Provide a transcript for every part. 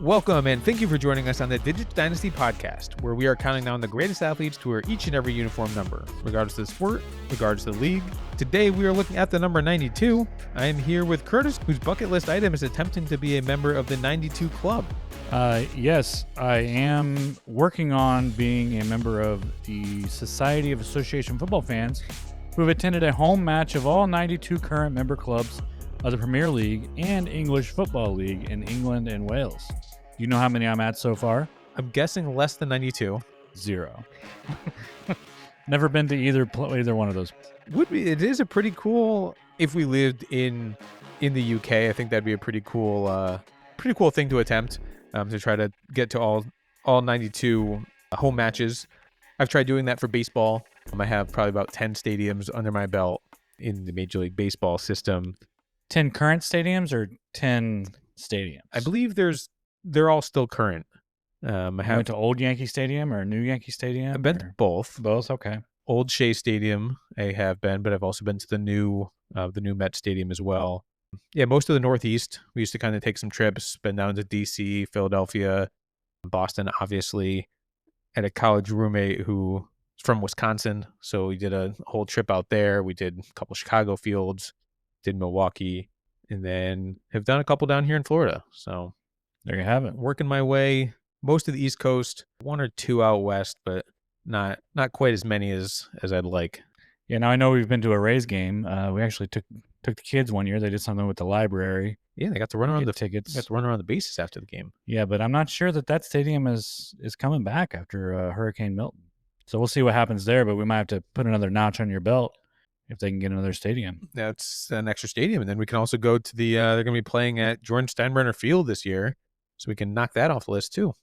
Welcome and thank you for joining us on the Digits Dynasty podcast, where we are counting down the greatest athletes to wear each and every uniform number, regardless of the sport, regardless of the league. Today we are looking at the number 92. I am here with Curtis, whose bucket list item is attempting to be a member of the 92 Club. Yes, I am working on being a member of the Society of Association Football Fans who have attended a home match of all 92 current member clubs of the Premier League and English Football League in England and Wales. Do you know how many I'm at so far? I'm guessing less than 92. 0. Never been to either one of those. It is a pretty cool, if we lived in the UK, I think that'd be a pretty cool thing to attempt, to try to get to all 92 home matches. I've tried doing that for baseball. I have probably about 10 stadiums under my belt in the Major League Baseball system. 10 current stadiums or 10 stadiums? I believe they're all still current. I went to Old Yankee Stadium or New Yankee Stadium? I've been to both. Both, okay. Old Shea Stadium I have been, but I've also been to the new Met Stadium as well. Yeah, most of the Northeast. We used to kind of take some trips, been down to DC, Philadelphia, Boston, obviously. Had a college roommate who is from Wisconsin, so we did a whole trip out there. We did a couple Chicago fields, did Milwaukee, and then have done a couple down here in Florida. So there you have it. Working my way most of the East Coast, 1 or 2 out west, but not quite as many as I'd like. Yeah, now I know we've been to a Rays game. We actually took the kids one year. They did something with the library. Yeah, they got to run around the tickets. Got to run around the bases after the game. Yeah, but I'm not sure that stadium is coming back after Hurricane Milton. So we'll see what happens there, but we might have to put another notch on your belt if they can get another stadium. That's an extra stadium, and then we can also go to the they're going to be playing at Jordan Steinbrenner Field this year, so we can knock that off the list too.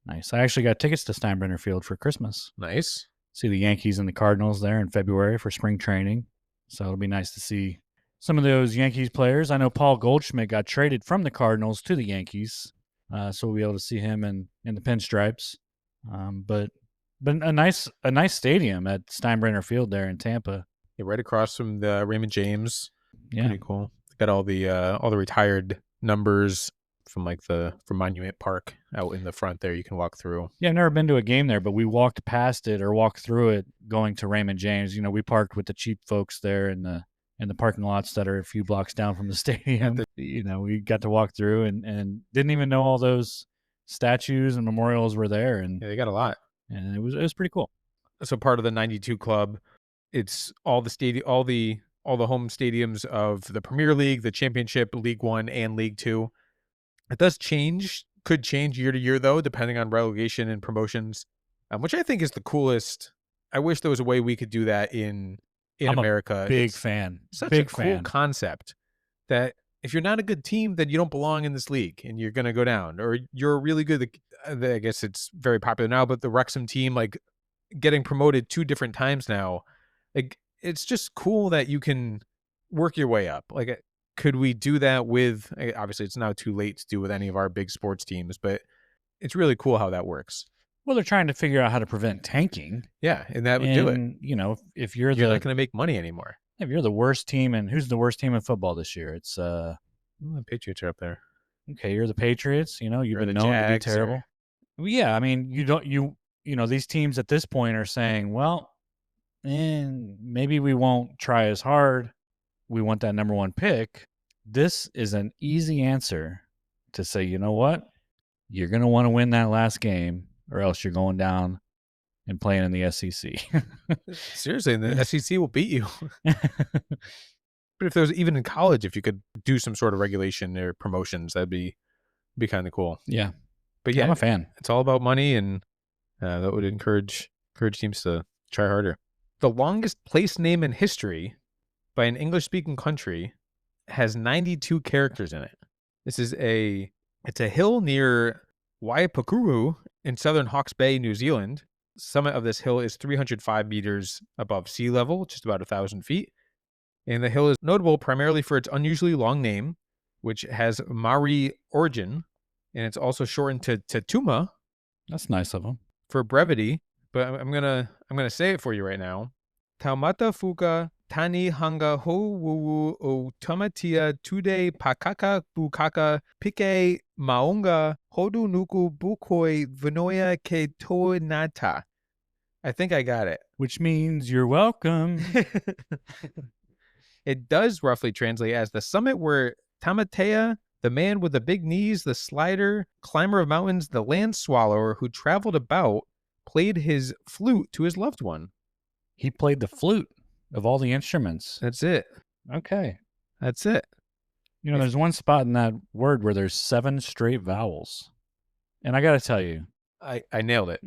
Nice. I actually got tickets to Steinbrenner Field for Christmas. Nice. See the Yankees and the Cardinals there in February for spring training. So it'll be nice to see some of those Yankees players. I know Paul Goldschmidt got traded from the Cardinals to the Yankees, so we'll be able to see him in the pinstripes. But a nice stadium at Steinbrenner Field there in Tampa. Yeah, right across from the Raymond James. Yeah, pretty cool. Got all the retired numbers from Monument Park out in the front there. You can walk through. Yeah, I've never been to a game there, but we walked past it or walked through it going to Raymond James. You know, we parked with the cheap folks there in the parking lots that are a few blocks down from the stadium. We got to walk through and didn't even know all those statues and memorials were there. And yeah, they got a lot. And it was pretty cool. So part of the 92 Club, it's all the home stadiums of the Premier League, the Championship, League One, and League Two. It could change year to year though, depending on relegation and promotions, which I think is the coolest. I wish there was a way we could do that in America. Big fan. Such a cool concept that if you're not a good team, then you don't belong in this league and you're going to go down. Or you're really good. I guess it's very popular now, but the Wrexham team, like getting promoted 2 different times now, like it's just cool that you can work your way up. Like, could we do that with, obviously it's now too late to do with any of our big sports teams, but it's really cool how that works. Well, they're trying to figure out how to prevent tanking. Yeah, and that would do it. If you're not going to make money anymore. If you're the worst team, and who's the worst team in football this year? It's the Patriots are up there. Okay, you're the Patriots. You've been known to be terrible. Well, yeah, I mean, these teams at this point are saying, well, maybe we won't try as hard. We want that number 1 pick. This is an easy answer to say, you know what? You're going to want to win that last game or else you're going down and playing in the SEC. Seriously, and the SEC will beat you. But if there was, even in college, if you could do some sort of regulation or promotions, that'd be kind of cool. Yeah. But yeah, I'm a fan. It's all about money, and that would encourage teams to try harder. The longest place name in history by an English-speaking country has 92 characters in it. It's a hill near Waipukuru in southern Hawke's Bay, New Zealand. The summit of this hill is 305 meters above sea level, just about 1,000 feet. And the hill is notable primarily for its unusually long name, which has Maori origin, and it's also shortened to Tuma. That's nice of them. For brevity, but I'm gonna say it for you right now. Taumata fuka tani hanga ho wuwu o tamatia tude pakaka bukaka pike Maunga hodu nuku bukoi vinoya ke toinata. I think I got it. Which means you're welcome. It does roughly translate as the summit where Tamatea, the man with the big knees, the slider, climber of mountains, the land swallower who traveled about, played his flute to his loved one. He played the flute of all the instruments. That's it. Okay. That's it. You know, there's one spot in that word where there's 7 straight vowels. And I got to tell you, I nailed it.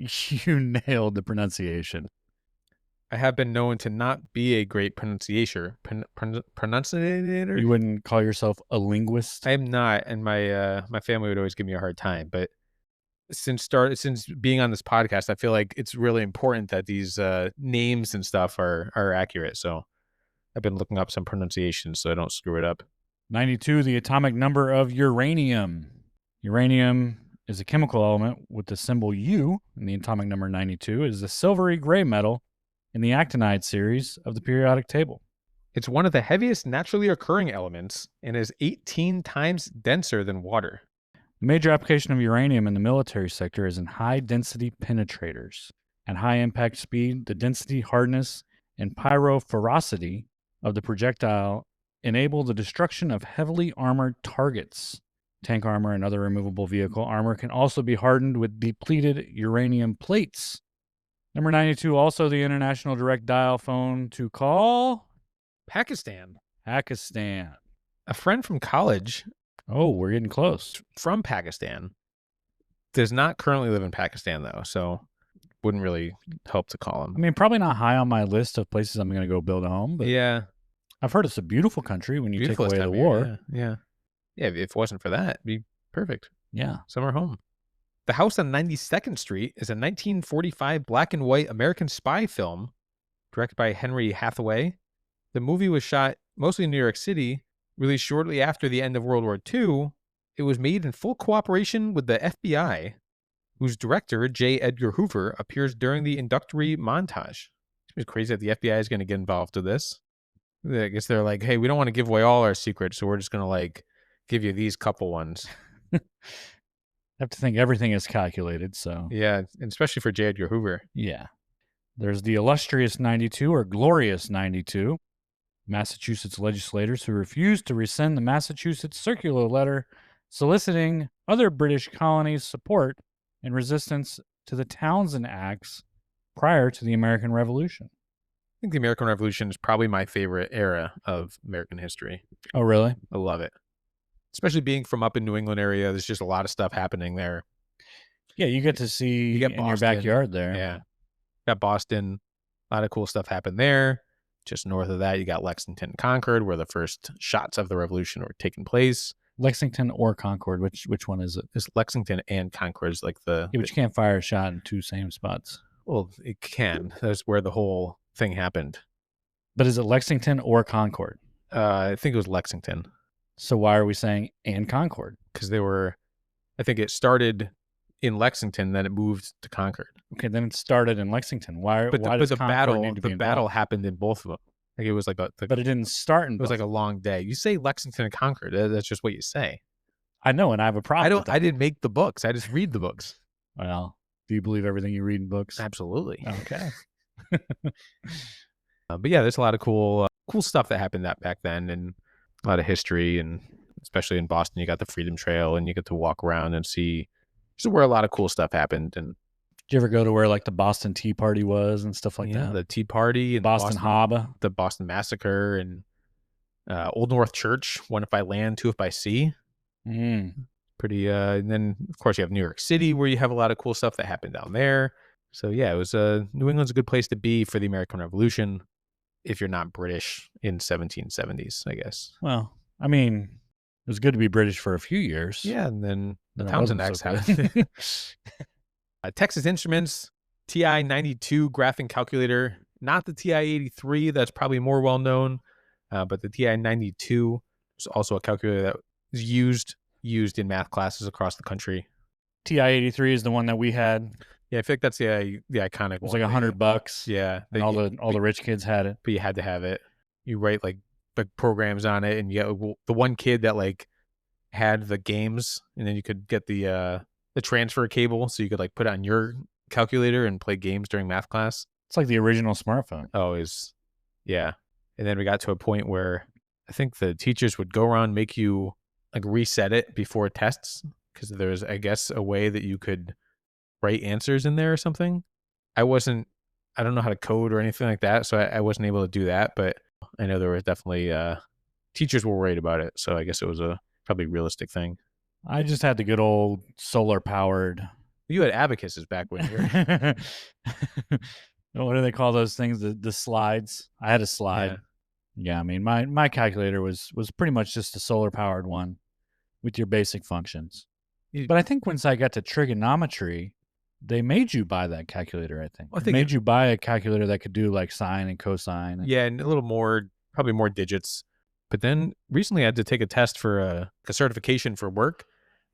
You nailed the pronunciation. I have been known to not be a great pronunciator. Pronunciator? You wouldn't call yourself a linguist? I am not, and my family would always give me a hard time. But since being on this podcast, I feel like it's really important that these names and stuff are accurate. So I've been looking up some pronunciations so I don't screw it up. 92, the atomic number of uranium. Uranium is a chemical element with the symbol U, and the atomic number 92 is a silvery gray metal in the actinide series of the periodic table. It's one of the heaviest naturally occurring elements and is 18 times denser than water. The major application of uranium in the military sector is in high-density penetrators. At high impact speed, the density, hardness, and pyrophoricity of the projectile enable the destruction of heavily armored targets. Tank armor and other removable vehicle armor can also be hardened with depleted uranium plates. Number 92, also the international direct dial phone to call Pakistan. A friend from college. Oh, we're getting close. From Pakistan. Does not currently live in Pakistan, though, so wouldn't really help to call him. I mean, probably not high on my list of places I'm going to go build a home, but yeah, I've heard it's a beautiful country when you take away the war. Yeah. If it wasn't for that, it'd be perfect. Yeah. Summer home. The House on 92nd Street is a 1945 black and white American spy film directed by Henry Hathaway. The movie was shot mostly in New York City, released shortly after the end of World War II. It was made in full cooperation with the FBI, whose director, J. Edgar Hoover, appears during the introductory montage. It's crazy that the FBI is going to get involved with this. I guess they're like, hey, we don't want to give away all our secrets, so we're just going to give you these couple ones. I have to think everything is calculated, so. Yeah, and especially for J. Edgar Hoover. Yeah. There's the illustrious 92 or glorious 92. Massachusetts legislators who refused to rescind the Massachusetts circular letter soliciting other British colonies' support in resistance to the Townshend Acts prior to the American Revolution. I think the American Revolution is probably my favorite era of American history. Oh, really? I love it. Especially being from up in New England area, there's just a lot of stuff happening there. Yeah, you get to see in your backyard there. Yeah. Got Boston. A lot of cool stuff happened there. Just north of that, you got Lexington and Concord, where the first shots of the revolution were taking place. Lexington or Concord? Which one is it? It's Lexington and Concord is like the... Yeah, but you can't fire a shot in two same spots. Well, it can. That's where the whole thing happened. But is it Lexington or Concord? I think it was Lexington. So why are we saying and Concord? Because they were... I think it started in Lexington, then it moved to Concord. Okay, then it started in Lexington. Why does Concord need to be involved? The battle happened in both of them. Like it was like but it didn't start in. It was like a long day. You say Lexington and Concord. That's just what you say. I know, and I have a problem. I didn't make the books. I just read the books. Well, do you believe everything you read in books? Absolutely. Okay. But yeah, there's a lot of cool stuff that happened back then, and a lot of history, and especially in Boston, you got the Freedom Trail, and you get to walk around and see just where a lot of cool stuff happened. And did you ever go to where like the Boston Tea Party was and stuff like that? The Tea Party and Boston Harbor, the Boston Massacre, and Old North Church, one if by land, two if by sea. Pretty. And then of course you have New York City, where you have a lot of cool stuff that happened down there. So yeah, it was New England's a good place to be for the American Revolution if you're not British in 1770s, I guess. Well, I mean, it was good to be British for a few years. Yeah, and then the Townshend Acts happened. Texas Instruments TI-92 graphing calculator, not the TI-83 that's probably more well known, but the TI-92 is also a calculator that is used in math classes across the country. TI-83 is the one that we had. Yeah, I think that's the iconic one. It was like $100. Yeah, and all the rich kids had it, but you had to have it. You write like programs on it, and you got the one kid that like had the games, and then you could get the transfer cable, so you could like put it on your calculator and play games during math class. It's like the original smartphone. Always, yeah. And then we got to a point where I think the teachers would go around, make you like reset it before tests, because there's, I guess, a way that you could write answers in there or something. I don't know how to code or anything like that, so I wasn't able to do that, but I know there was definitely teachers were worried about it, so I guess it was a probably realistic thing. I just had the good old solar powered. You had abacuses back when you were. What do they call those things? The slides. I had a slide. Yeah, I mean my calculator was pretty much just a solar powered one with your basic functions. But I think once I got to trigonometry, they made you buy that calculator. I think they made you buy a calculator that could do like sine and cosine. Yeah, and a little more, probably more digits. But then recently, I had to take a test for a certification for work,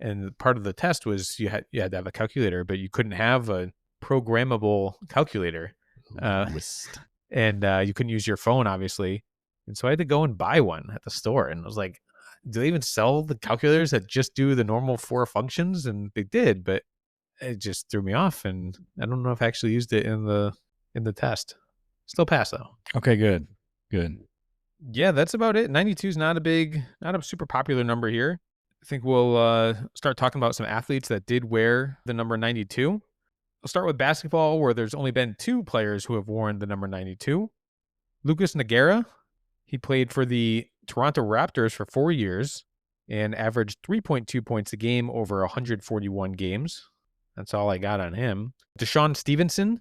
and part of the test was you had to have a calculator, but you couldn't have a programmable calculator, and you couldn't use your phone, obviously. And so I had to go and buy one at the store, and I was like, "Do they even sell the calculators that just do the normal 4 functions?" And they did, but it just threw me off, and I don't know if I actually used it in the test. Still passed though. Okay, good. Yeah, that's about it. 92 is not a super popular number here. I think we'll start talking about some athletes that did wear the number 92. I'll start with basketball, where there's only been 2 players who have worn the number 92. Lucas Nogueira, he played for the Toronto Raptors for 4 years and averaged 3.2 points a game over 141 games. That's all I got on him. Deshaun Stevenson,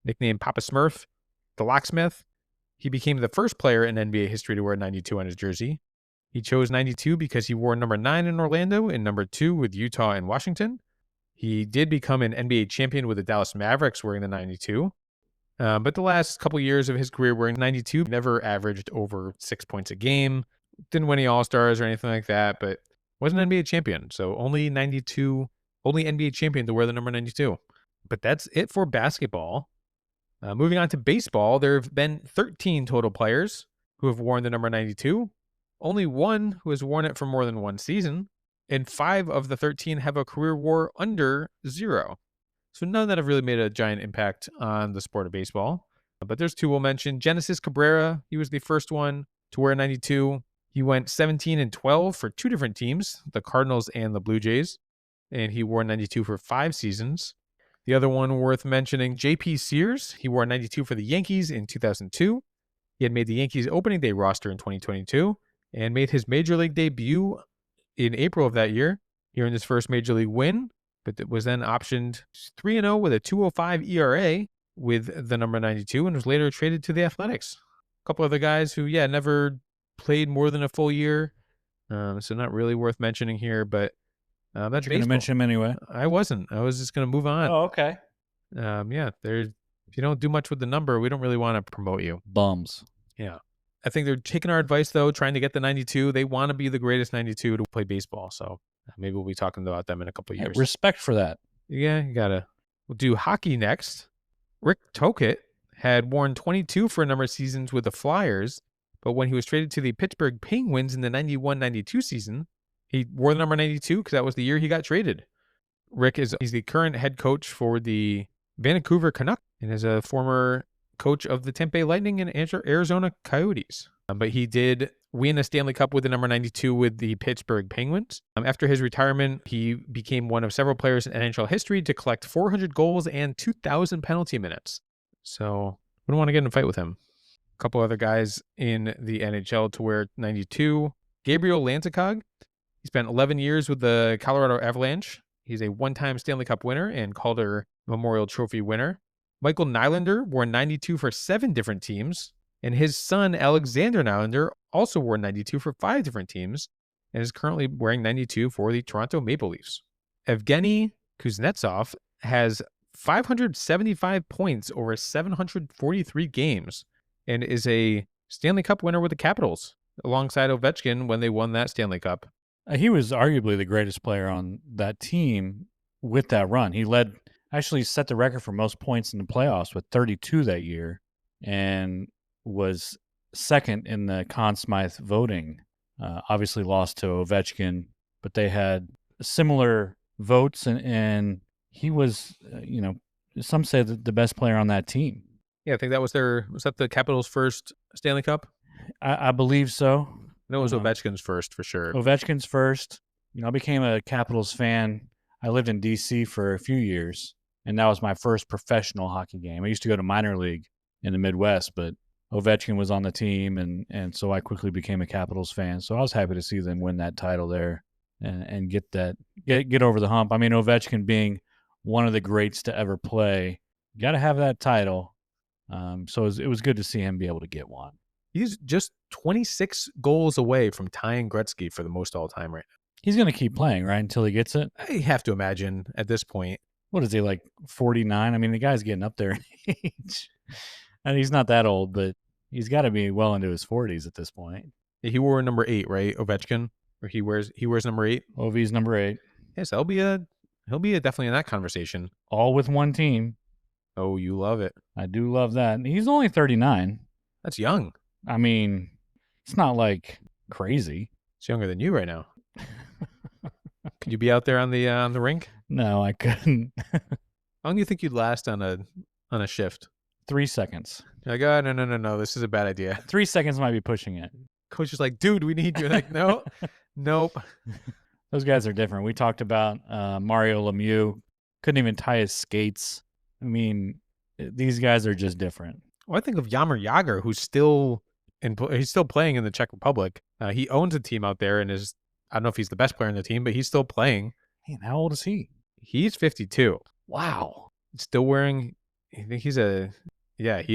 nicknamed Papa Smurf, the locksmith. He became the first player in NBA history to wear 92 on his jersey. He chose 92 because he wore number 9 in Orlando and number 2 with Utah and Washington. He did become an NBA champion with the Dallas Mavericks wearing the 92. But the last couple years of his career wearing 92, never averaged over 6 points a game. Didn't win any All-Stars or anything like that, but wasn't an NBA champion. So only NBA champion to wear the number 92. But that's it for basketball. Moving on to baseball, there have been 13 total players who have worn the number 92. Only 1 who has worn it for more than 1 season, and 5 of the 13 have a career WAR under 0. So none that have really made a giant impact on the sport of baseball. But there's 2 we'll mention. Genesis Cabrera, he was the first one to wear 92. He went 17-12 for 2 different teams, the Cardinals and the Blue Jays, and he wore 92 for 5 seasons. The other one worth mentioning, J.P. Sears. He wore 92 for the Yankees in 2002. He had made the Yankees opening day roster in 2022 and made his major league debut in April of that year. He earned his first major league win, but was then optioned 3-0 with a 2.05 ERA with the number 92 and was later traded to the Athletics. A couple other guys who, never played more than a full year. So not really worth mentioning here, but that's You're going to mention him anyway. I wasn't. I was just going to move on. Oh, okay. If you don't do much with the number, we don't really want to promote you. Bums. Yeah. I think they're taking our advice, though, trying to get the 92. They want to be the greatest 92 to play baseball. So maybe we'll be talking about them in a couple of years. Respect for that. Yeah, you got to. We'll do hockey next. Rick Tocchet had worn 22 for a number of seasons with the Flyers, but when he was traded to the Pittsburgh Penguins in the 91-92 season, he wore the number 92 because that was the year he got traded. He's the current head coach for the Vancouver Canucks and is a former coach of the Tampa Bay Lightning and Arizona Coyotes. But he did win a Stanley Cup with the number 92 with the Pittsburgh Penguins. After his retirement, he became one of several players in NHL history to collect 400 goals and 2,000 penalty minutes. So we don't want to get in a fight with him. A couple other guys in the NHL to wear 92. Gabriel Landeskog. He spent 11 years with the Colorado Avalanche. He's a 1-time Stanley Cup winner and Calder Memorial Trophy winner. Michael Nylander wore 92 for 7 different teams, and his son Alexander Nylander also wore 92 for 5 different teams and is currently wearing 92 for the Toronto Maple Leafs. Evgeny Kuznetsov has 575 points over 743 games and is a Stanley Cup winner with the Capitals, alongside Ovechkin when they won that Stanley Cup. He was arguably the greatest player on that team with that run. He actually set the record for most points in the playoffs with 32 that year and was second in the Conn Smythe voting. Obviously lost to Ovechkin, but they had similar votes, and he was, some say the best player on that team. Yeah, I think that was that the Capitals' first Stanley Cup? I believe so. No, it was Ovechkin's first for sure. Ovechkin's first. I became a Capitals fan. I lived in D.C. for a few years, and that was my first professional hockey game. I used to go to minor league in the Midwest, but Ovechkin was on the team, and so I quickly became a Capitals fan. So I was happy to see them win that title there and get over the hump. I mean, Ovechkin being one of the greats to ever play, got to have that title. So it was good to see him be able to get one. He's just 26 goals away from tying Gretzky for the most all time right now. He's going to keep playing, right, until he gets it? I have to imagine at this point. What is he, like 49? I mean, the guy's getting up there in age. And he's not that old, but he's got to be well into his 40s at this point. Yeah, he wore number 8, right, Ovechkin? Or he wears number 8? Ovi's number 8. Yes, he'll be definitely in that conversation. All with one team. Oh, you love it. I do love that. He's only 39. That's young. I mean, it's not like crazy. It's younger than you right now. Could you be out there on the rink? No, I couldn't. How long do you think you'd last on a shift? 3 seconds. You're like, oh, no, this is a bad idea. 3 seconds might be pushing it. Coach is like, dude, we need you. Like, no, nope. Those guys are different. We talked about Mario Lemieux. Couldn't even tie his skates. I mean, these guys are just different. Well, I think of Jaromir Jagr, who's he's still playing in the Czech Republic. He owns a team out there and is, I don't know if he's the best player in the team, but he's still playing. Man, how old is he? He's 52. Wow. Still wearing, I think he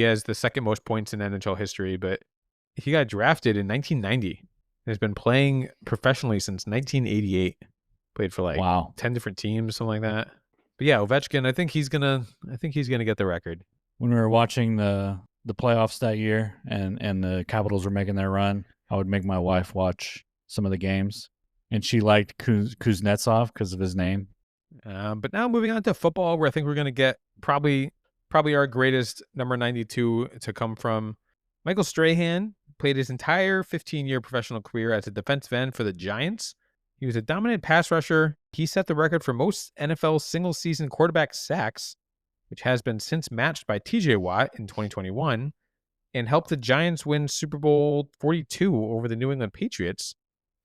has the second most points in NHL history, but he got drafted in 1990 and has been playing professionally since 1988. Played for 10 different teams, something like that. But yeah, Ovechkin, I think he's gonna get the record. When we were watching the playoffs that year and the Capitals were making their run, I would make my wife watch some of the games, and she liked Kuznetsov because of his name. But now moving on to football, where I think we're gonna get probably our greatest number 92 to come from. Michael Strahan played his entire 15-year professional career as a defensive end for the Giants. He was a dominant pass rusher. He set the record for most NFL single-season quarterback sacks, which has been since matched by T.J. Watt in 2021, and helped the Giants win Super Bowl 42 over the New England Patriots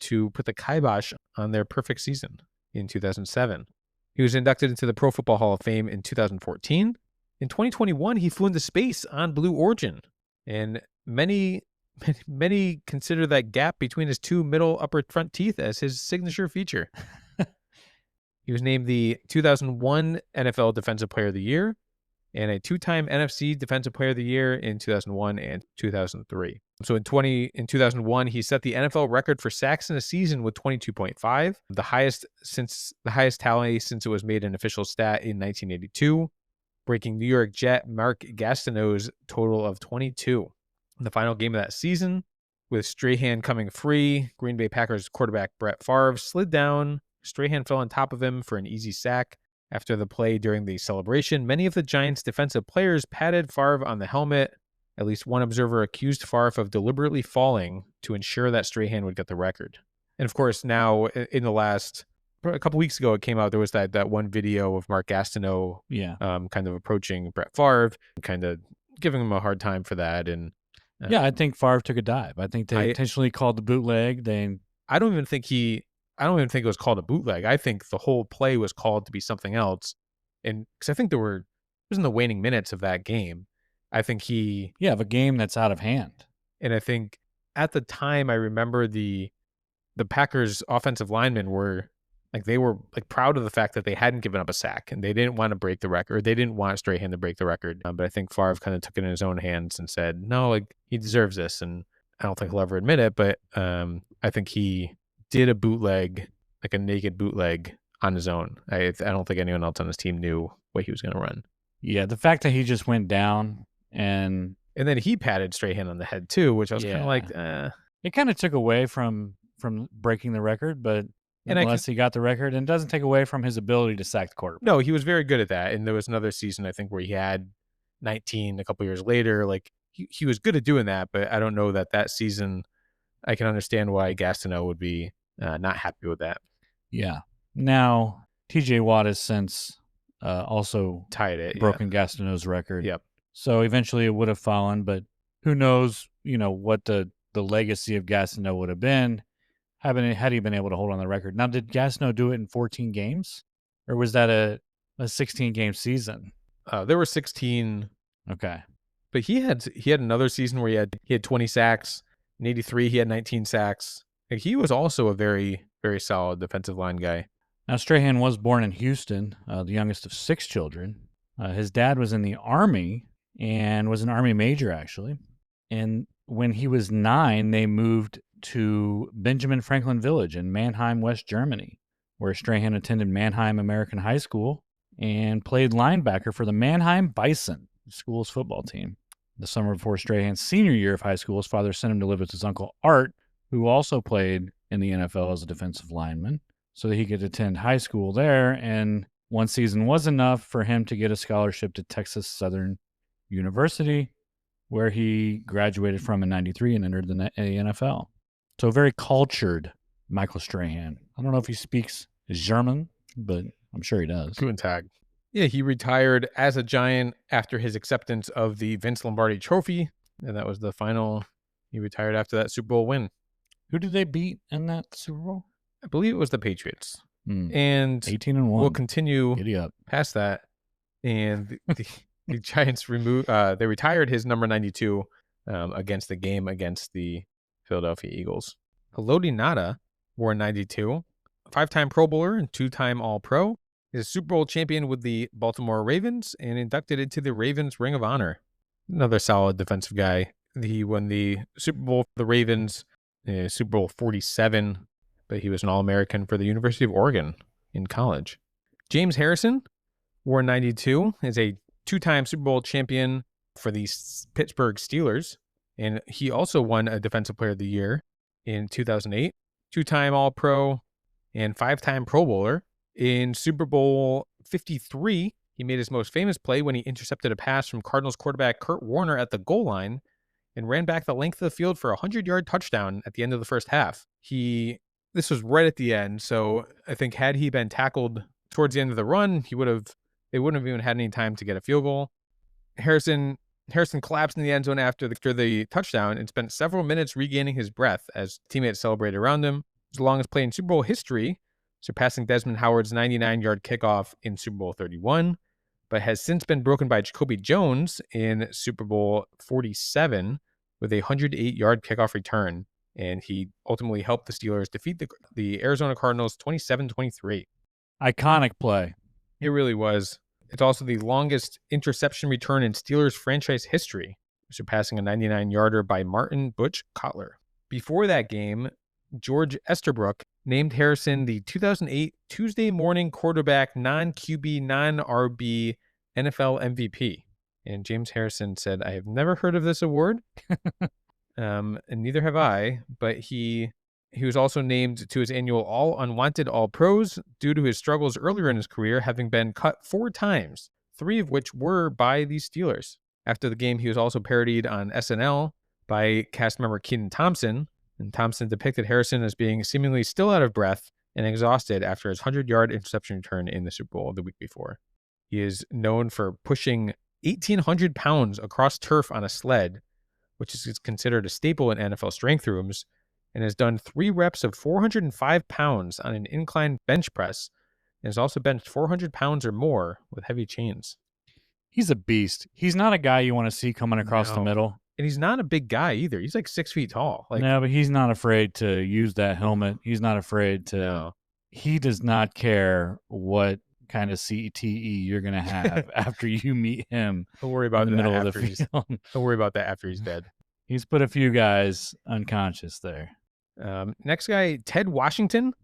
to put the kibosh on their perfect season in 2007. He was inducted into the Pro Football Hall of Fame in 2014. In 2021, he flew into space on Blue Origin, and many consider that gap between his two middle upper front teeth as his signature feature. He was named the 2001 NFL Defensive Player of the Year and a two-time NFC Defensive Player of the Year in 2001 and 2003. So in 2001, he set the NFL record for sacks in a season with 22.5, the highest tally since it was made an official stat in 1982, breaking New York Jet Mark Gastineau's total of 22. In the final game of that season, with Strahan coming free, Green Bay Packers quarterback Brett Favre slid down. Strahan fell on top of him for an easy sack. After the play during the celebration, many of the Giants' defensive players patted Favre on the helmet. At least one observer accused Favre of deliberately falling to ensure that Strahan would get the record. And of course, now in the last a couple weeks ago, it came out there was that one video of Mark Gastineau, kind of approaching Brett Favre, kind of giving him a hard time for that. And I think Favre took a dive. I think they intentionally called the bootleg. I don't even think it was called a bootleg. I think the whole play was called to be something else. And because I think it was in the waning minutes of that game. I think of a game that's out of hand. And I think at the time, I remember the Packers offensive linemen were proud of the fact that they hadn't given up a sack and they didn't want to break the record. They didn't want Strahan to break the record. But I think Favre kind of took it in his own hands and said, no, he deserves this. And I don't think he'll ever admit it, but I think he did a bootleg, like a naked bootleg on his own. I don't think anyone else on his team knew what he was going to run. Yeah, the fact that he just went down and then he patted Strahan on the head too, which I was kind of like, It kind of took away from breaking the record, but unless he got the record, and it doesn't take away from his ability to sack the quarterback. No, he was very good at that. And there was another season, I think, where he had 19 a couple years later. Like he was good at doing that, but I don't know that season. I can understand why Gastineau would be not happy with that. Yeah. Now, TJ Watt has since also tied it, broken Gastineau's record. Yep. So eventually it would have fallen, but who knows, what the legacy of Gastineau would have been had he been able to hold on the record. Now, did Gastineau do it in 14 games? Or was that a 16-game season? There were 16. Okay. But he had another season where he had 20 sacks. In 83, he had 19 sacks. Like, he was also a very, very solid defensive line guy. Now, Strahan was born in Houston, the youngest of 6 children. His dad was in the Army and was an Army major, actually. And when he was 9, they moved to Benjamin Franklin Village in Mannheim, West Germany, where Strahan attended Mannheim American High School and played linebacker for the Mannheim Bison, the school's football team. The summer before Strahan's senior year of high school, his father sent him to live with his uncle Art, who also played in the NFL as a defensive lineman, so that he could attend high school there. And one season was enough for him to get a scholarship to Texas Southern University, where he graduated from in 93 and entered the NFL. So very cultured Michael Strahan. I don't know if he speaks German, but I'm sure he does. Guten Tag. Yeah, he retired as a Giant after his acceptance of the Vince Lombardi Trophy, and that was the final. He retired after that Super Bowl win. Who did they beat in that Super Bowl? I believe it was the Patriots. And 18-1. We'll continue Giddy up. Past that, and the Giants they retired his number 92 against the Philadelphia Eagles. Haloti Ngata wore 92, 5-time Pro Bowler and 2-time All-Pro. He's a Super Bowl champion with the Baltimore Ravens and inducted into the Ravens Ring of Honor. Another solid defensive guy. He won the Super Bowl for the Ravens, Super Bowl 47, but he was an All-American for the University of Oregon in college. James Harrison wore 92, is a 2-time Super Bowl champion for the Pittsburgh Steelers, and he also won a Defensive Player of the Year in 2008, 2-time All-Pro, and 5-time Pro Bowler. In Super Bowl 53, he made his most famous play when he intercepted a pass from Cardinals quarterback Kurt Warner at the goal line and ran back the length of the field for a 100-yard touchdown at the end of the first half. This was right at the end, so I think had he been tackled towards the end of the run, they wouldn't have even had any time to get a field goal. Harrison collapsed in the end zone after the touchdown and spent several minutes regaining his breath as teammates celebrated around him. His longest play in Super Bowl history, surpassing Desmond Howard's 99-yard kickoff in Super Bowl 31, but has since been broken by Jacoby Jones in Super Bowl 47 with a 108-yard kickoff return, and he ultimately helped the Steelers defeat the Arizona Cardinals 27-23. Iconic play. It really was. It's also the longest interception return in Steelers franchise history, surpassing a 99-yarder by Martin Butch Cotler. Before that game, George Esterbrook named Harrison the 2008 Tuesday Morning Quarterback non-QB, non-RB NFL MVP. And James Harrison said, "I have never heard of this award, and neither have I," but he was also named to his annual All Unwanted All Pros due to his struggles earlier in his career, having been cut 4 times, 3 of which were by the Steelers. After the game, he was also parodied on SNL by cast member Kenan Thompson, and Thompson depicted Harrison as being seemingly still out of breath and exhausted after his 100-yard interception return in the Super Bowl the week before. He is known for pushing 1,800 pounds across turf on a sled, which is considered a staple in NFL strength rooms, and has done 3 reps of 405 pounds on an incline bench press, and has also benched 400 pounds or more with heavy chains. He's a beast. He's not a guy you want to see coming across the middle. And he's not a big guy either. He's like 6 feet tall. No, but he's not afraid to use that helmet. He's not afraid to. No. He does not care what kind of CTE you're going to have after you meet him. Don't worry about in the middle of the field. Don't worry about that after he's dead. He's put a few guys unconscious there. Next guy, Ted Washington,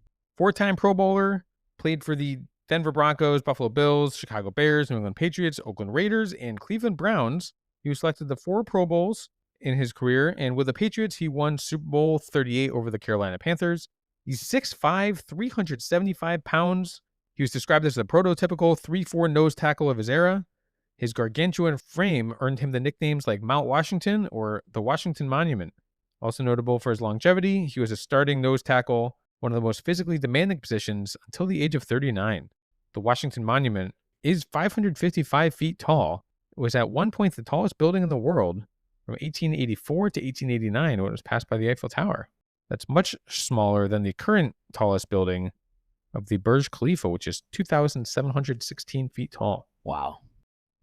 4-time Pro Bowler, played for the Denver Broncos, Buffalo Bills, Chicago Bears, New England Patriots, Oakland Raiders, and Cleveland Browns. He was selected to 4 Pro Bowls in his career, and with the Patriots, he won Super Bowl 38 over the Carolina Panthers. He's 6'5", 375 pounds. He was described as the prototypical 3-4 nose tackle of his era. His gargantuan frame earned him the nicknames like Mount Washington or the Washington Monument. Also notable for his longevity, he was a starting nose tackle one of the most physically demanding positions until the age of 39. The Washington Monument is 555 feet tall. It was at one point the tallest building in the world from 1884 to 1889 when it was passed by the Eiffel Tower. That's much smaller than the current tallest building of the Burj Khalifa, which is 2,716 feet tall. Wow.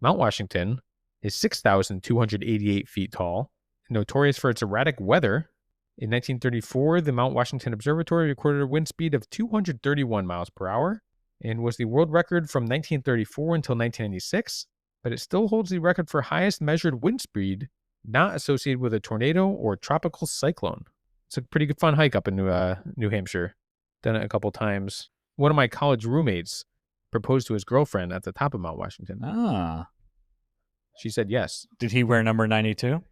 Mount Washington is 6,288 feet tall, notorious for its erratic weather. In 1934, the Mount Washington Observatory recorded a wind speed of 231 miles per hour and was the world record from 1934 until 1996, but it still holds the record for highest measured wind speed not associated with a tornado or tropical cyclone. It's a pretty good fun hike up in New Hampshire. Done it a couple times. One of my college roommates proposed to his girlfriend at the top of Mount Washington. Ah. She said yes. Did he wear number 92?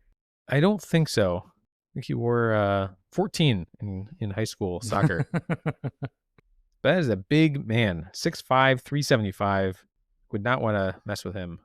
I don't think so. I think he wore 14 in high school soccer. That is a big man. 6'5", 375. Would not want to mess with him.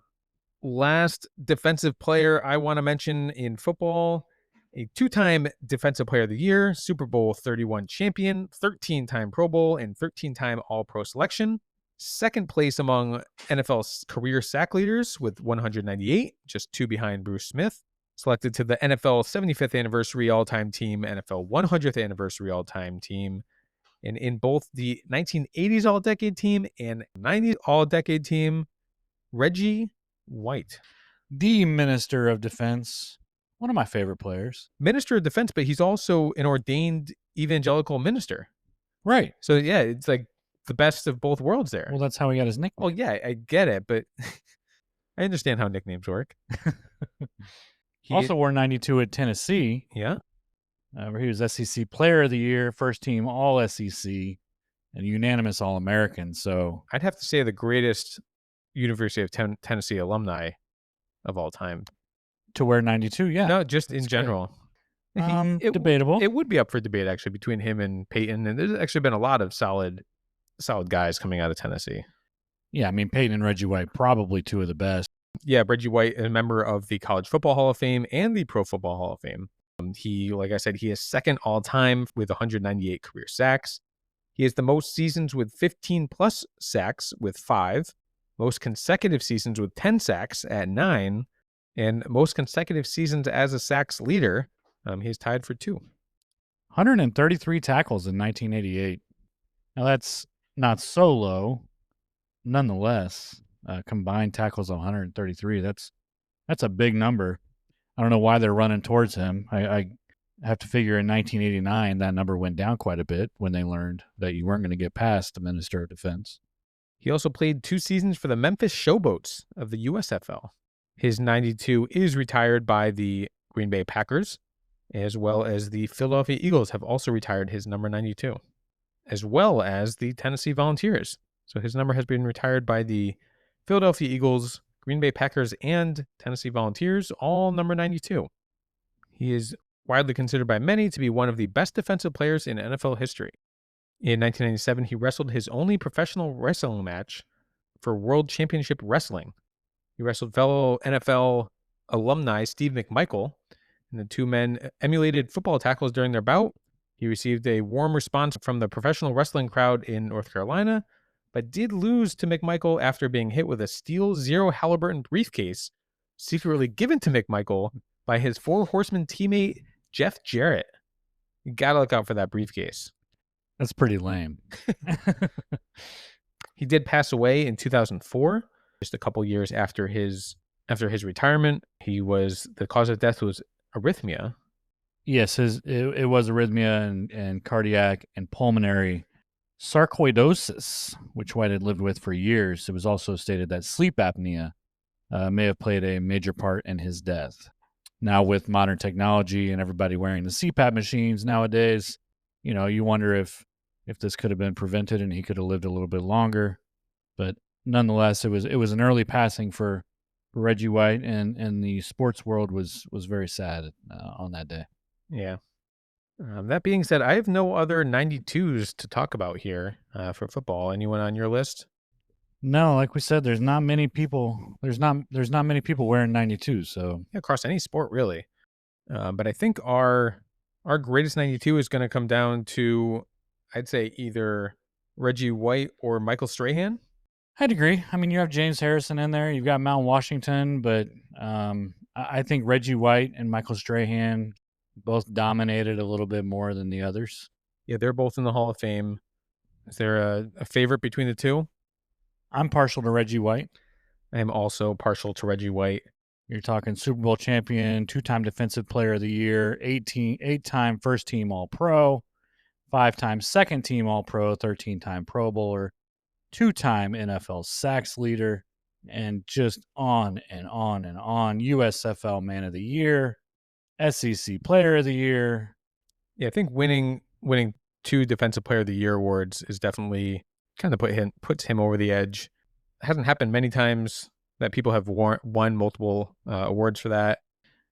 Last defensive player I want to mention in football, a 2-time Defensive Player of the Year, Super Bowl 31 champion, 13-time Pro Bowl, and 13-time All-Pro selection. Second place among NFL career sack leaders with 198, just 2 behind Bruce Smith. Selected to the NFL 75th Anniversary All-Time Team, NFL 100th Anniversary All-Time Team, and in both the 1980s All-Decade Team and 90s All-Decade Team, Reggie White. The Minister of Defense. One of my favorite players. Minister of Defense, but he's also an ordained evangelical minister. Right. So, yeah, it's like the best of both worlds there. Well, that's how he got his nickname. Well, yeah, I get it, but I understand how nicknames work. He also wore 92 at Tennessee. Yeah. Where he was SEC Player of the Year, first team All SEC, and unanimous All American. So I'd have to say the greatest University of Tennessee alumni of all time. To wear 92, yeah. No, just in general. Debatable. It would be up for debate, actually, between him and Peyton. And there's actually been a lot of solid guys coming out of Tennessee. Yeah, I mean, Peyton and Reggie White, probably 2 of the best. Yeah, Reggie White, a member of the College Football Hall of Fame and the Pro Football Hall of Fame. He, like I said, he is second all-time with 198 career sacks. He has the most seasons with 15-plus sacks with 5, most consecutive seasons with 10 sacks at 9, and most consecutive seasons as a sacks leader, he's tied for 2. 133 tackles in 1988. Now, that's not so low. Nonetheless, combined tackles of 133. That's a big number. I don't know why they're running towards him. I have to figure in 1989 that number went down quite a bit when they learned that you weren't going to get past the Minister of Defense. He also played 2 seasons for the Memphis Showboats of the USFL. His 92 is retired by the Green Bay Packers, as well as the Philadelphia Eagles have also retired his number 92, as well as the Tennessee Volunteers. So his number has been retired by the Philadelphia Eagles, Green Bay Packers, and Tennessee Volunteers, all number 92. He is widely considered by many to be one of the best defensive players in NFL history. In 1997, he wrestled his only professional wrestling match for World Championship Wrestling. He wrestled fellow NFL alumni Steve McMichael, and the 2 men emulated football tackles during their bout. He received a warm response from the professional wrestling crowd in North Carolina, but did lose to McMichael after being hit with a steel Zero Halliburton briefcase secretly given to McMichael by his 4 Horsemen teammate Jeff Jarrett. You gotta look out for that briefcase. That's pretty lame. He did pass away in 2004, just a couple years after his retirement. The cause of death was arrhythmia. Yes, it was arrhythmia and cardiac and pulmonary sarcoidosis, which White had lived with for years. It was also stated that sleep apnea may have played a major part in his death. Now, with modern technology and everybody wearing the CPAP machines nowadays, you wonder if this could have been prevented and he could have lived a little bit longer. But nonetheless, it was an early passing for Reggie White, and the sports world was very sad on that day. Yeah. That being said, I have no other 92s to talk about here for football. Anyone on your list? No, like we said, there's not many people. There's not many people wearing 92s. So across any sport, really. But I think our greatest 92 is going to come down to I'd say either Reggie White or Michael Strahan. I'd agree. I mean, you have James Harrison in there. You've got Mount Washington, but I think Reggie White and Michael Strahan both dominated a little bit more than the others. Yeah, they're both in the Hall of Fame. Is there a favorite between the two? I'm partial to Reggie White. I am also partial to Reggie White. You're talking Super Bowl champion, 2-time Defensive Player of the Year, 8-time First Team All-Pro, 5-time Second Team All-Pro, 13-time Pro Bowler, 2-time NFL sacks leader, and just on and on and on. USFL Man of the Year, SEC Player of the Year. Yeah, I think winning 2 Defensive Player of the Year awards is definitely kind of puts him over the edge. It hasn't happened many times that people have won multiple awards for that.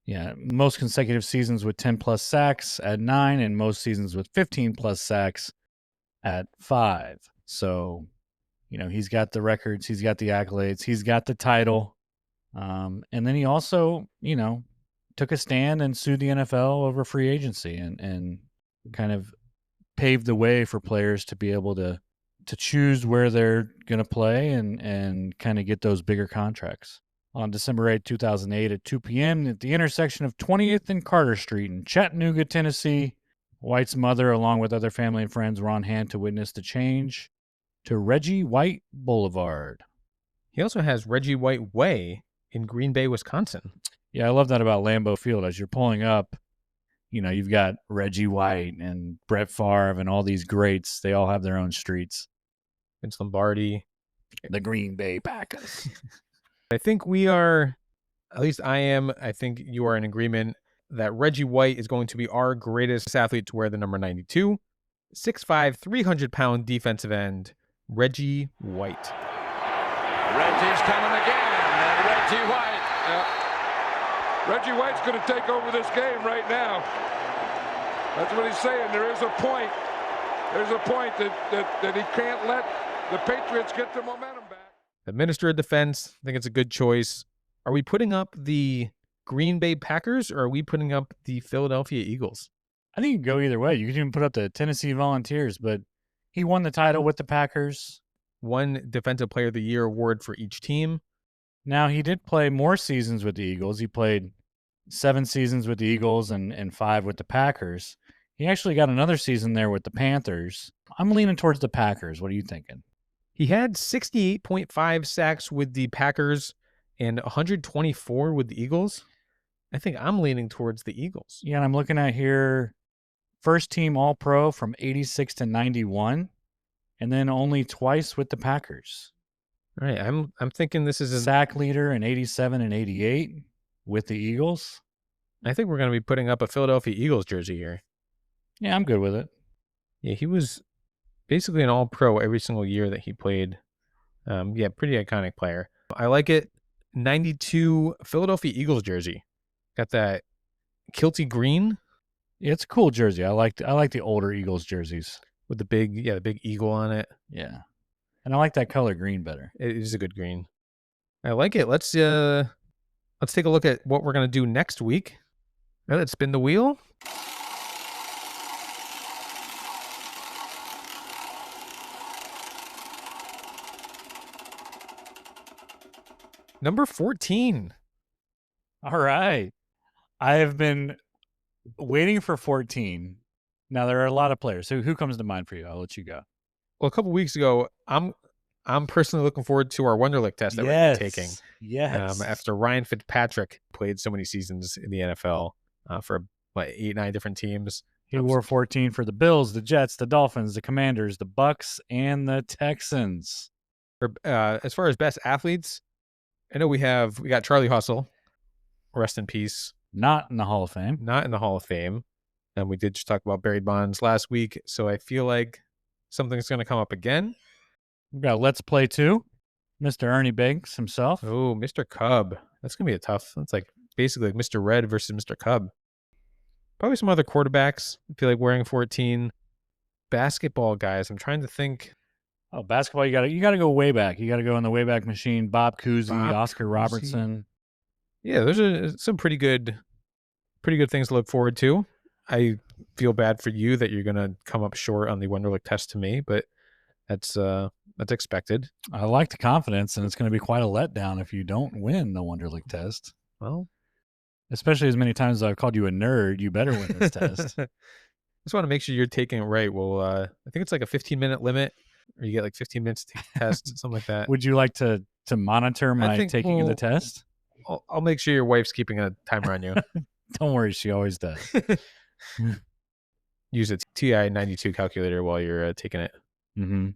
Yeah, most consecutive seasons with 10-plus sacks at 9, and most seasons with 15-plus sacks at 5. So, he's got the records, he's got the accolades, he's got the title. And then he also, took a stand and sued the NFL over free agency and kind of paved the way for players to be able to choose where they're going to play and kind of get those bigger contracts. On December 8, 2008 at 2 p.m. at the intersection of 20th and Carter Street in Chattanooga, Tennessee, White's mother, along with other family and friends, were on hand to witness the change to Reggie White Boulevard. He also has Reggie White Way in Green Bay, Wisconsin. Yeah, I love that about Lambeau Field. As you're pulling up, you've got Reggie White and Brett Favre and all these greats. They all have their own streets. Vince Lombardi. The Green Bay Packers. I think we are, at least I am, I think you are in agreement that Reggie White is going to be our greatest athlete to wear the number 92. 6'5", 300-pound defensive end, Reggie White. Reggie's coming again, and Reggie White. Reggie White's going to take over this game right now. That's what he's saying. There is a point. There's a point that he can't let the Patriots get the momentum back. The Minister of Defense, I think it's a good choice. Are we putting up the Green Bay Packers or are we putting up the Philadelphia Eagles? I think you can go either way. You could even put up the Tennessee Volunteers, but he won the title with the Packers. 1 Defensive Player of the Year award for each team. Now, he did play more seasons with the Eagles. He played 7 seasons with the Eagles and 5 with the Packers. He actually got another season there with the Panthers. I'm leaning towards the Packers. What are you thinking? He had 68.5 sacks with the Packers and 124 with the Eagles. I think I'm leaning towards the Eagles. Yeah, and I'm looking at here, first team All-Pro from 86 to 91, and then only twice with the Packers. All right, I'm thinking this is a sack leader in 87 and 88 with the Eagles. I think we're going to be putting up a Philadelphia Eagles jersey here. Yeah, I'm good with it. Yeah, he was basically an All-Pro every single year that he played. Pretty iconic player. I like it. 92 Philadelphia Eagles jersey. Got that kilty green. Yeah, it's a cool jersey. I like the older Eagles jerseys with the big eagle on it. Yeah, and I like that color green better. It is a good green. I like it. Let's take a look at what we're gonna do next week. All right, let's spin the wheel. Number 14. All right. I have been waiting for 14. Now, there are a lot of players. So who comes to mind for you? I'll let you go. Well, a couple weeks ago, I'm personally looking forward to our Wonderlic test that we're taking. Yes. After Ryan Fitzpatrick played so many seasons in the NFL for 8-9 different teams. He wore 14 for the Bills, the Jets, the Dolphins, the Commanders, the Bucks, and the Texans. As far as best athletes, I know we got Charlie Hustle, rest in peace. Not in the Hall of Fame. Not in the Hall of Fame. And we did just talk about Barry Bonds last week, so I feel like something's going to come up again. We've got Let's Play 2, Mr. Ernie Banks himself. Oh, Mr. Cub. That's going to be a tough. That's like basically like Mr. Red versus Mr. Cub. Probably some other quarterbacks. I feel like wearing 14. Basketball guys. I'm trying to think. Oh, basketball, you got to go way back. You got to go in the Wayback Machine. Bob Cousy, Oscar Robertson. Yeah, those are some pretty good things to look forward to. I feel bad for you that you're going to come up short on the Wonderlic test to me, but that's expected. I like the confidence, and it's going to be quite a letdown if you don't win the Wonderlic test. Well, especially as many times as I've called you a nerd, you better win this test. Just want to make sure you're taking it right. Well, I think it's like a 15-minute limit, or you get like 15 minutes to take the test, something like that. Would you like to monitor my taking of the test? I'll make sure your wife's keeping a timer on you. Don't worry, she always does. Use a TI 92 calculator while you're taking it. Mm-hmm.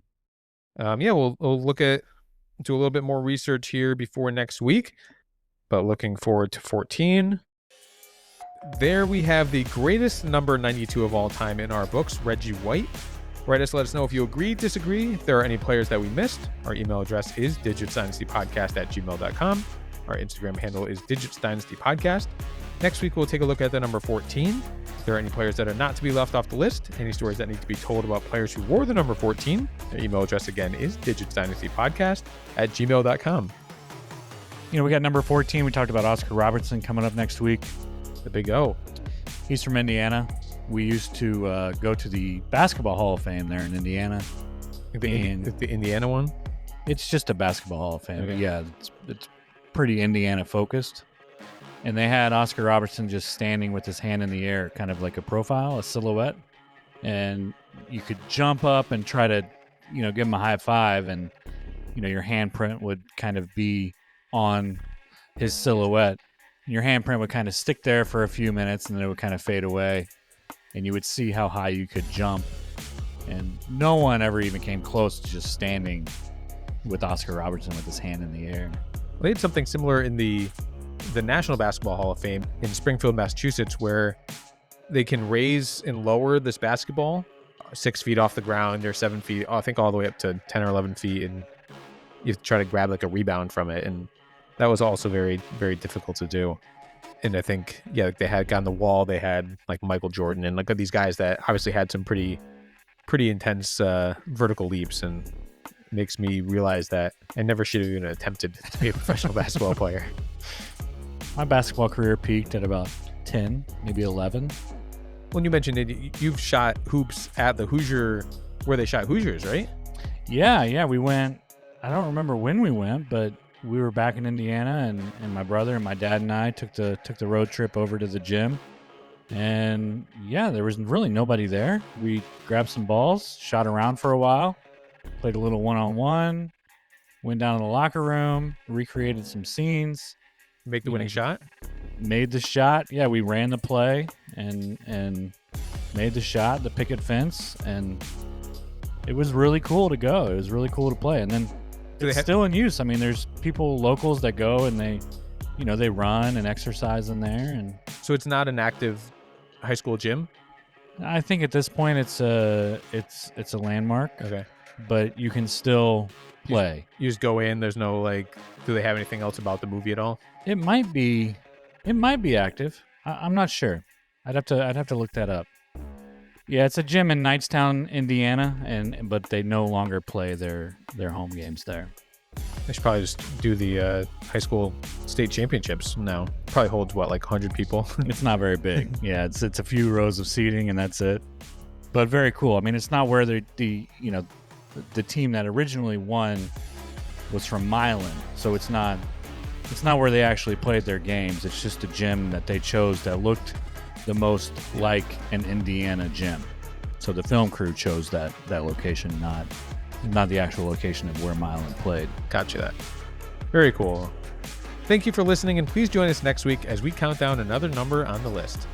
We'll do a little bit more research here before next week, but looking forward to 14. There we have the greatest number 92 of all time in our books, Reggie White. Write us, let us know if you agree, disagree, if there are any players that we missed. Our email address is digitsdynastypodcast@gmail.com. Our Instagram handle is Digits Dynasty Podcast. Next week, we'll take a look at the number 14. If there are any players that are not to be left off the list, any stories that need to be told about players who wore the number 14, our email address again is digitsdynastypodcast@gmail.com. We got number 14. We talked about Oscar Robertson coming up next week. The big O. He's from Indiana. We used to go to the Basketball Hall of Fame there in Indiana. The Indiana one? It's just a Basketball Hall of Fame. Okay. But yeah, it's pretty Indiana focused. And they had Oscar Robertson just standing with his hand in the air, kind of like a profile, a silhouette. And you could jump up and try to, give him a high five, and, your handprint would kind of be on his silhouette. Your handprint would kind of stick there for a few minutes, and then it would kind of fade away, and you would see how high you could jump. And no one ever even came close to just standing with Oscar Robertson with his hand in the air. They had something similar in the National Basketball Hall of Fame in Springfield, Massachusetts, where they can raise and lower this basketball 6 feet off the ground or 7 feet, I think all the way up to 10 or 11 feet, and you have to try to grab like a rebound from it. And that was also very, very difficult to do. And I think, they had on the wall, they had like Michael Jordan and like these guys that obviously had some pretty intense vertical leaps, and makes me realize that I never should have even attempted to be a professional basketball player. My basketball career peaked at about 10, maybe 11. When you mentioned it, you've shot hoops at the Hoosier, where they shot Hoosiers, right? Yeah, we went. I don't remember when we went, but we were back in Indiana, and my brother and my dad and I took the road trip over to the gym. And there was really nobody there. We grabbed some balls, shot around for a while, played a little one-on-one, went down to the locker room, recreated some scenes. Make the winning shot? Made the shot. Yeah, we ran the play and made the shot, the picket fence, and it was really cool to go. It was really cool to play. And then it's still in use. I mean, there's people, locals, that go and they run and exercise in there. And so it's not an active high school gym? I think at this point it's a landmark. Okay. But you can still play. You just go in. There's no do they have anything else about the movie at all? It might be active. I'm not sure. I'd have to look that up. Yeah, it's a gym in Knightstown, Indiana, but they no longer play their home games there. They should probably just do the high school state championships now. Probably holds 100 people. It's not very big. Yeah, it's a few rows of seating and that's it. But very cool. I mean, it's not where the team that originally won was from Milan, so it's not where they actually played their games. It's just a gym that they chose that looked the most like an Indiana gym. So the film crew chose that location, not the actual location of where Milan played. Gotcha that. Very cool. Thank you for listening, and please join us next week as we count down another number on the list.